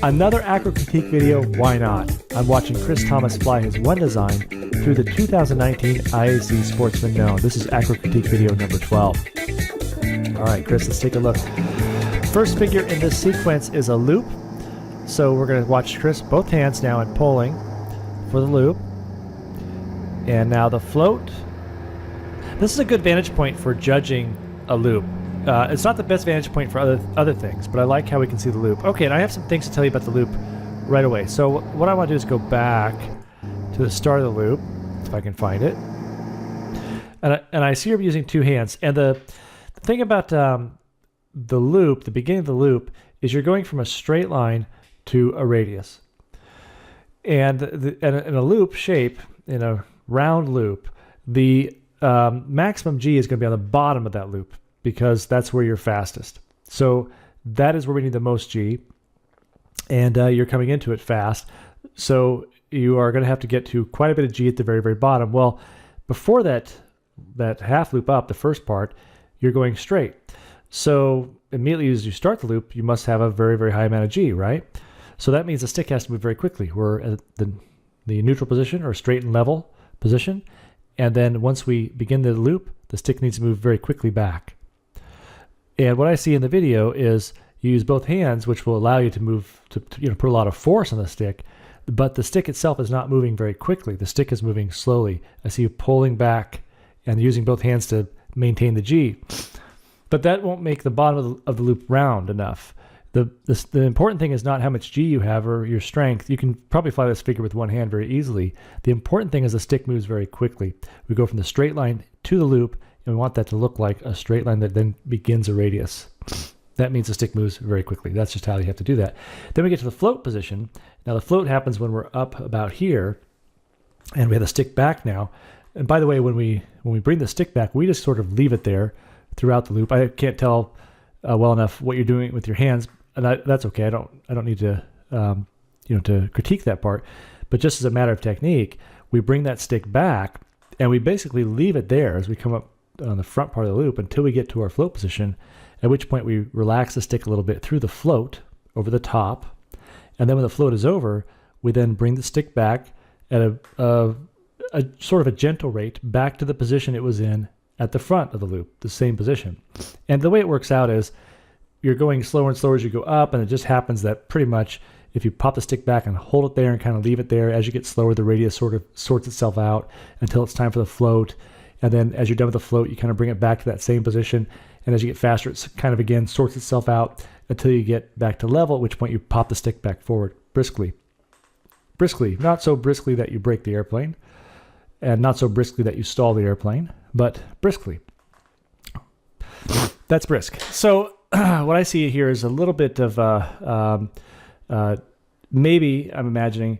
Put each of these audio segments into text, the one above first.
Another Acro critique video, why not? I'm watching Chris Thomas fly his one design through the 2019 IAC Sportsman Known. This is Acro critique video number 12. All right, Chris, let's take a look. First figure in this sequence is a loop. So we're going to watch Chris, both hands now, and pulling for the loop. And now the float. This is a good vantage point for judging a loop. It's not the best vantage point for other things, but I like how we can see the loop. Okay, and I have some things to tell you about the loop right away. So what I want to do is go back to the start of the loop, if I can find it. And I see you're using two hands. And the thing about the loop, the beginning of the loop, is you're going from a straight line to a radius. And in a loop shape, in a round loop, the maximum G is going to be on the bottom of that loop, because that's where you're fastest. So that is where we need the most G, and you're coming into it fast. So you are going to have to get to quite a bit of G at the very, very bottom. Well, before that half loop up, the first part, you're going straight. So immediately as you start the loop, you must have a very, very high amount of G, right? So that means the stick has to move very quickly. We're at the neutral position or straight and level position. And then once we begin the loop, the stick needs to move very quickly back. And what I see in the video is you use both hands, which will allow you to move, to put a lot of force on the stick, but the stick itself is not moving very quickly. The stick is moving slowly. I see you pulling back and using both hands to maintain the G. But that won't make the bottom of the loop round enough. The important thing is not how much G you have or your strength. You can probably fly this figure with one hand very easily. The important thing is the stick moves very quickly. We go from the straight line to the loop, and we want that to look like a straight line that then begins a radius. That means the stick moves very quickly. That's just how you have to do that. Then we get to the float position. Now the float happens when we're up about here, and we have the stick back now. And by the way, when we bring the stick back, we just sort of leave it there throughout the loop. I can't tell well enough what you're doing with your hands, and that's okay. I don't need to to critique that part. But just as a matter of technique, we bring that stick back, and we basically leave it there as we come up on the front part of the loop until we get to our float position, at which point we relax the stick a little bit through the float over the top. And then when the float is over, we then bring the stick back at a sort of a gentle rate back to the position it was in at the front of the loop, the same position. And the way it works out is you're going slower and slower as you go up, and it just happens that pretty much if you pop the stick back and hold it there and kind of leave it there, as you get slower, the radius sort of sorts itself out until it's time for the float. And then as you're done with the float, you kind of bring it back to that same position. And as you get faster, it's kind of again sorts itself out until you get back to level, at which point you pop the stick back forward briskly. Briskly, not so briskly that you break the airplane, and not so briskly that you stall the airplane, but briskly. That's brisk. So what I see here is a little bit of maybe, I'm imagining,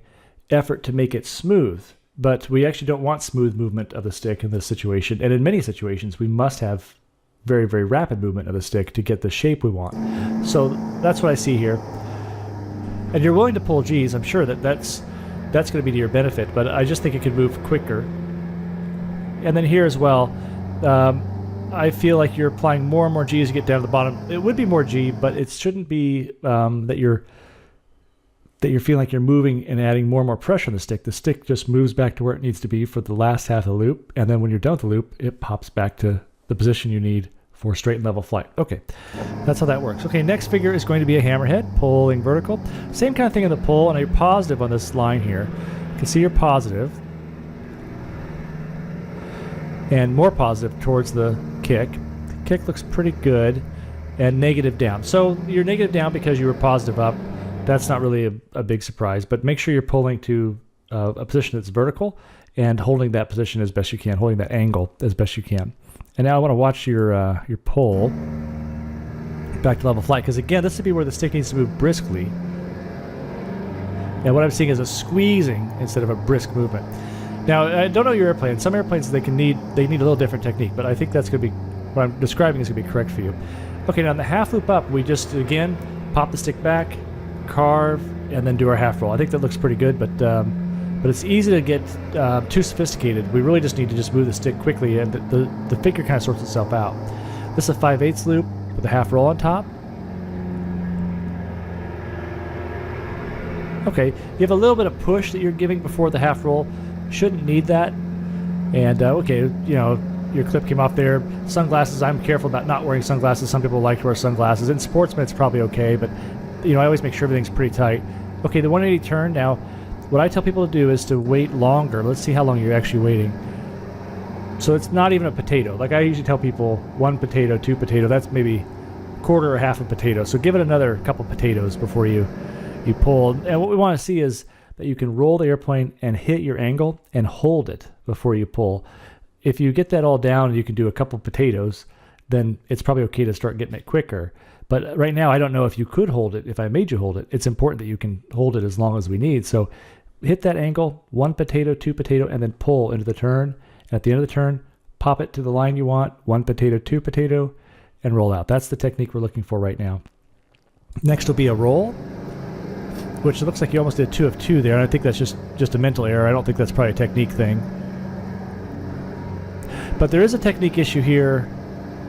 effort to make it smooth. But we actually don't want smooth movement of the stick in this situation. And in many situations, we must have very, very rapid movement of the stick to get the shape we want. So that's what I see here. And you're willing to pull G's. I'm sure that's going to be to your benefit, but I just think it could move quicker. And then here as well, I feel like you're applying more and more G as you get down to the bottom. It would be more G, but it shouldn't be that you're feeling like you're moving and adding more and more pressure on the stick. The stick just moves back to where it needs to be for the last half of the loop, and then when you're done with the loop, it pops back to the position you need for straight and level flight. Okay, that's how that works. Okay, next figure is going to be a hammerhead, pulling vertical. Same kind of thing in the pull, and you're positive on this line here. You can see you're positive, and more positive towards the kick. The kick looks pretty good, and negative down. So you're negative down because you were positive up. That's not really a big surprise, but make sure you're pulling to a position that's vertical and holding that position as best you can, holding that angle as best you can. And now I want to watch your pull back to level flight, because again, this would be where the stick needs to move briskly. And what I'm seeing is a squeezing instead of a brisk movement. Now, I don't know your airplane. Some airplanes they need a little different technique, but I think that's going to be what I'm describing is going to be correct for you. Okay, now in the half loop up, we just again pop the stick back, carve, and then do our half roll. I think that looks pretty good, but it's easy to get too sophisticated. We really just need to just move the stick quickly, and the figure kind of sorts itself out. This is a 5/8 loop with a half roll on top. Okay, you have a little bit of push that you're giving before the half roll. Shouldn't need that. And okay, your clip came off there. Sunglasses, I'm careful about not wearing sunglasses. Some people like to wear sunglasses. In sportsmen, it's probably okay, but I always make sure everything's pretty tight. Okay, the 180 turn. Now, what I tell people to do is to wait longer. Let's see how long you're actually waiting. So it's not even a potato. Like I usually tell people, 1 potato, 2 potato. That's maybe quarter or half a potato. So give it another couple potatoes before you pull. And what we want to see is that you can roll the airplane and hit your angle and hold it before you pull. If you get that all down and you can do a couple potatoes, then it's probably okay to start getting it quicker. But right now, I don't know if you could hold it. If I made you hold it, it's important that you can hold it as long as we need. So hit that angle, 1 potato, 2 potato, and then pull into the turn. At the end of the turn, pop it to the line you want, 1 potato, 2 potato, and roll out. That's the technique we're looking for right now. Next will be a roll, which looks like you almost did 2 of 2 there. And I think that's just a mental error. I don't think that's probably a technique thing. But there is a technique issue here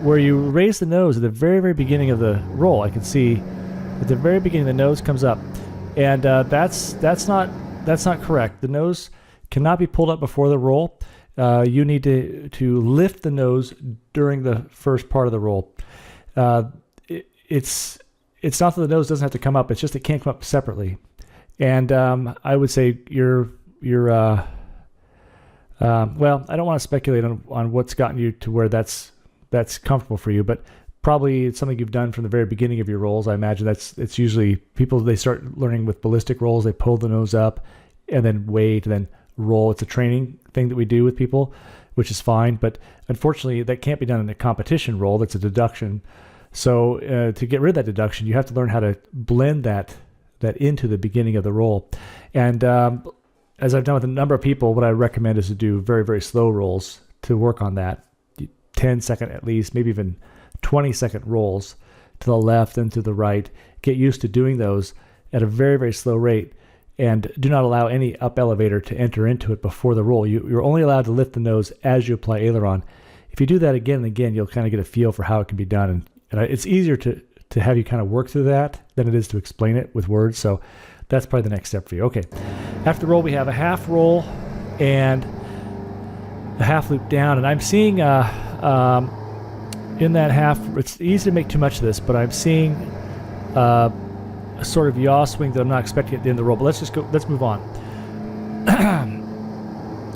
where you raise the nose at the very, very beginning of the roll. I can see at the very beginning the nose comes up. And that's not correct. The nose cannot be pulled up before the roll. You need to lift the nose during the first part of the roll. It's not that the nose doesn't have to come up. It's just it can't come up separately. And I would say you're well, I don't want to speculate on what's gotten you to where that's comfortable for you, but probably it's something you've done from the very beginning of your rolls. I imagine it's usually people, they start learning with ballistic rolls. They pull the nose up and then wait and then roll. It's a training thing that we do with people, which is fine. But unfortunately, that can't be done in a competition roll. That's a deduction. So to get rid of that deduction, you have to learn how to blend that into the beginning of the roll. And as I've done with a number of people, what I recommend is to do very, very slow rolls to work on that. 10-second at least, maybe even 20-second rolls to the left and to the right. Get used to doing those at a very, very slow rate. And do not allow any up elevator to enter into it before the roll. You're only allowed to lift the nose as you apply aileron. If you do that again and again, you'll kind of get a feel for how it can be done. And it's easier to have you kind of work through that than it is to explain it with words. So that's probably the next step for you. Okay. After the roll, we have a half roll and a half loop down. And I'm seeing in that half, it's easy to make too much of this, but I'm seeing a sort of yaw swing that I'm not expecting at the end of the roll. But let's move on.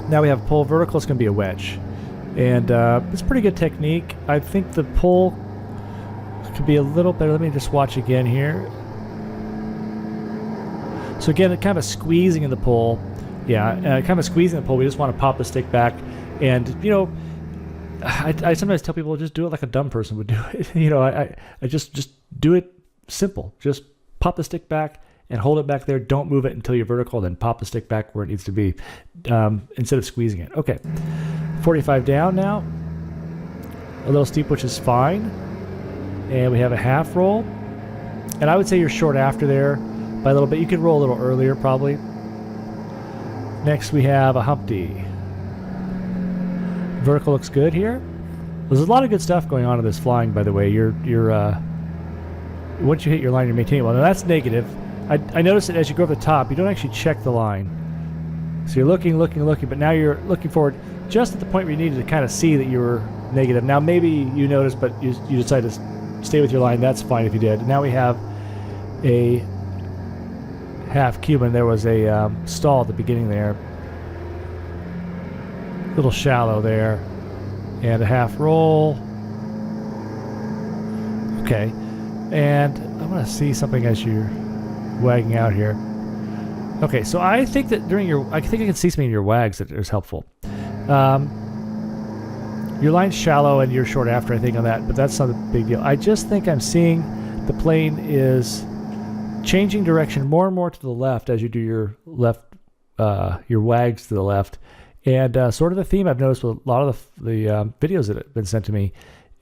Now we have pull vertical. It's going to be a wedge. And it's a pretty good technique. I think the pull could be a little better. Let me just watch again here. So again, kind of a squeezing in the pull. Yeah, kind of a squeezing in the pull. We just want to pop the stick back. And, I sometimes tell people just do it like a dumb person would do it. I just do it simple. Just pop the stick back and hold it back there. Don't move it until you're vertical. Then pop the stick back where it needs to be instead of squeezing it. Okay, 45 down now. A little steep, which is fine. And we have a half roll. And I would say you're short after there by a little bit. You could roll a little earlier probably. Next we have a Humpty. Vertical looks good here. There's a lot of good stuff going on in this flying, by the way. You're once you hit your line, you're maintaining. Well, now that's negative. I noticed that as you go over the top, you don't actually check the line. So you're looking, but now you're looking forward just at the point where you needed to kind of see that you were negative. Now maybe you noticed, but you decided to stay with your line. That's fine if you did. Now we have a half Cuban. There was a stall at the beginning there. A little shallow there. And a half roll. Okay. And I want to see something as you're wagging out here. Okay, so I think that I think I can see something in your wags that is helpful. Your line's shallow and you're short after, I think, on that, but that's not a big deal. I just think I'm seeing the plane is changing direction more and more to the left as you do your wags to the left. And sort of the theme I've noticed with a lot of the videos that have been sent to me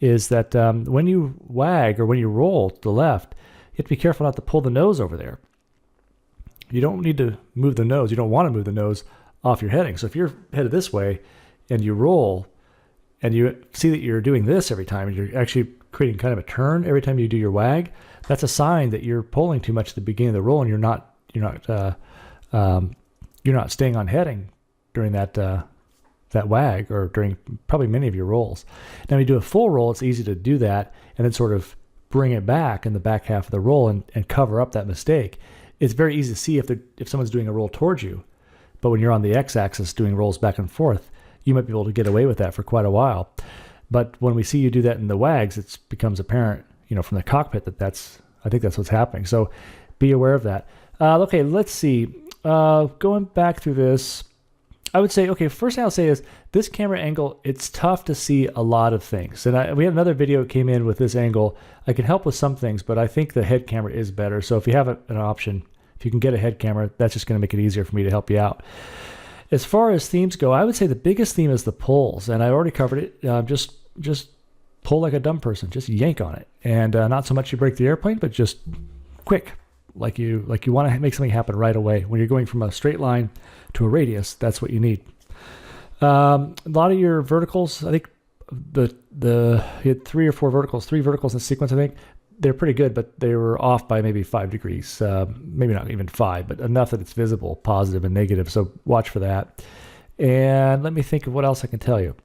is that when you wag or when you roll to the left, you have to be careful not to pull the nose over there. You don't need to move the nose. You don't want to move the nose off your heading. So if you're headed this way and you roll and you see that you're doing this every time and you're actually creating kind of a turn every time you do your wag, that's a sign that you're pulling too much at the beginning of the roll and staying on heading during that wag, or during probably many of your rolls. Now, when you do a full roll, it's easy to do that and then sort of bring it back in the back half of the roll and cover up that mistake. It's very easy to see if someone's doing a roll towards you, but when you're on the x-axis doing rolls back and forth, you might be able to get away with that for quite a while. But when we see you do that in the wags, it becomes apparent, from the cockpit I think that's what's happening. So be aware of that. Okay, let's see. Going back through this, I would say, okay, first thing I'll say is this camera angle, it's tough to see a lot of things. And we had another video that came in with this angle. I can help with some things, but I think the head camera is better. So if you have an option, if you can get a head camera, that's just going to make it easier for me to help you out. As far as themes go, I would say the biggest theme is the pulls, and I already covered it. Just pull like a dumb person, just yank on it. And not so much you break the airplane, but just quick. Like you want to make something happen right away. When you're going from a straight line to a radius, that's what you need. A lot of your verticals, I think you had 3 or 4 verticals, 3 verticals in sequence, I think. They're pretty good, but they were off by maybe 5 degrees, maybe not even 5, but enough that it's visible, positive and negative. So watch for that. And let me think of what else I can tell you.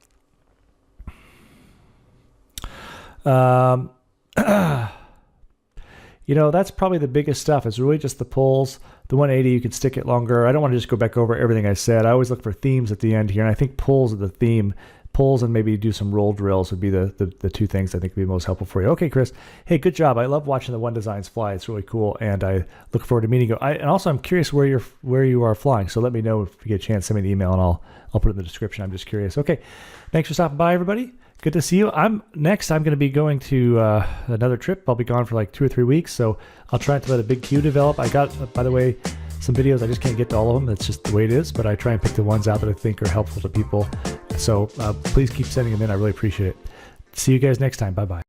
That's probably the biggest stuff. It's really just the pulls. The 180, you can stick it longer. I don't want to just go back over everything I said. I always look for themes at the end here, and I think pulls are the theme. Pulls and maybe do some roll drills would be the 2 things I think would be most helpful for you. Okay, Chris. Hey, good job. I love watching the One Designs fly. It's really cool, and I look forward to meeting you. And also, I'm curious where you are flying. So let me know if you get a chance. Send me an email, and I'll put it in the description. I'm just curious. Okay, thanks for stopping by, everybody. Good to see you. I'm going to be going to another trip. I'll be gone for like 2 or 3 weeks, so I'll try to let a big queue develop. I got, by the way, some videos. I just can't get to all of them. That's just the way it is, but I try and pick the ones out that I think are helpful to people. So please keep sending them in. I really appreciate it. See you guys next time. Bye-bye.